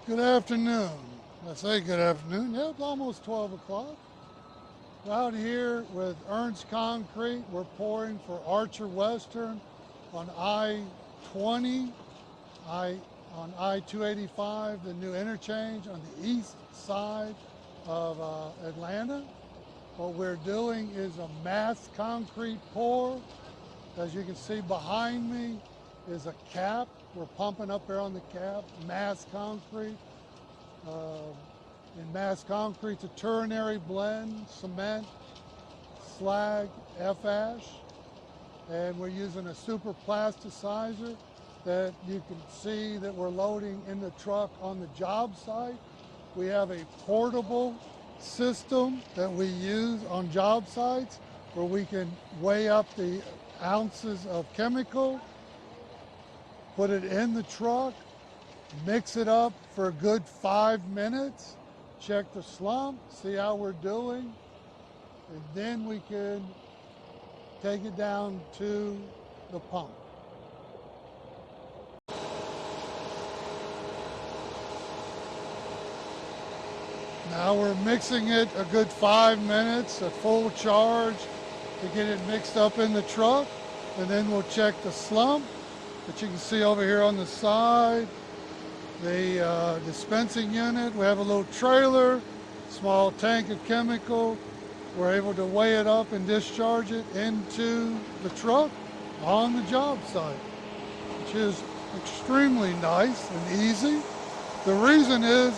Good afternoon. I say good afternoon. Yeah, it's almost 12 o'clock. We're out here with Ernst Concrete. We're pouring for Archer Western on I20, on I285, the new interchange on the east side of Atlanta. What we're doing is a mass concrete pour. As you can see behind me is a cap. We're pumping up there on the cap, mass concrete. In mass concrete, it's a ternary blend, cement, slag, F-ash, and we're using a super plasticizer that you can see that we're loading in the truck on the job site. We have a portable system that we use on job sites where we can weigh up the ounces of chemical, put it in the truck, mix it up for a good 5 minutes, check the slump, see how we're doing, and then we can take it down to the pump. Now we're mixing it a good 5 minutes at full charge to get it mixed up in the truck, and then we'll check the slump that you can see over here on the side. The dispensing unit, we have a little trailer, small tank of chemical. We're able to weigh it up and discharge it into the truck on the job site, which is extremely nice and easy. The reason is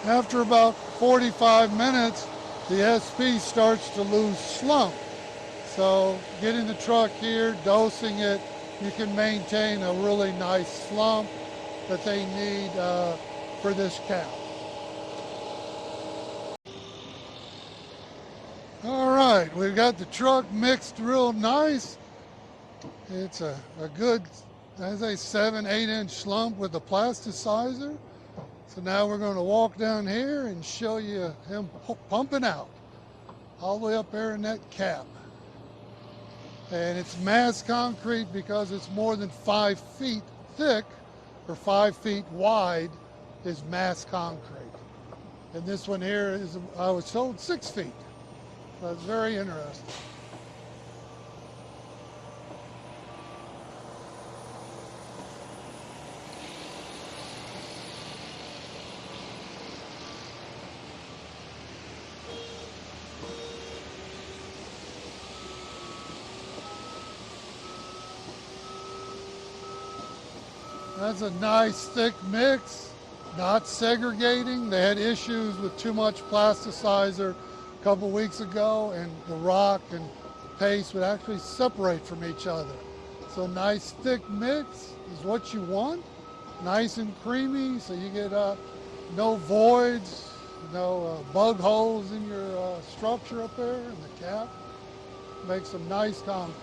after about 45 minutes, the SP starts to lose slump. So getting the truck here, dosing it, you can maintain a really nice slump that they need for this cap. All right, we've got the truck mixed real nice. It's a good, as a 7-8 inch slump with the plasticizer. So now we're going to walk down here and show you him pumping out all the way up there in that cap. And it's mass concrete because it's more than 5 feet thick or 5 feet wide is mass concrete. And this one here is, I was told, 6 feet. That's very interesting. That's a nice thick mix, not segregating. They had issues with too much plasticizer a couple weeks ago, and the rock and paste would actually separate from each other. So nice thick mix is what you want, nice and creamy, so you get no voids, no bug holes in your structure up there in the cap. Make some nice concrete.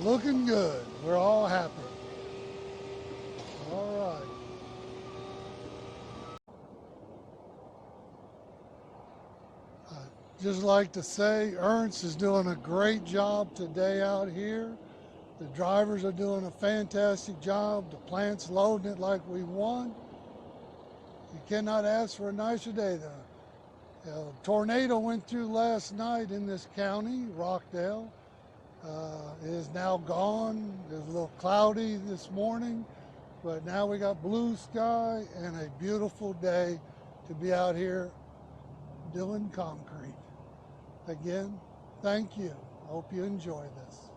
Looking good. We're all happy. All right. I'd just like to say Ernst is doing a great job today out here. The drivers are doing a fantastic job. The plant's loading it like we want. You cannot ask for a nicer day. The tornado went through last night in this county, Rockdale. It is now gone. It was a little cloudy this morning, but now we got blue sky and a beautiful day to be out here doing concrete. Again, thank you. Hope you enjoy this.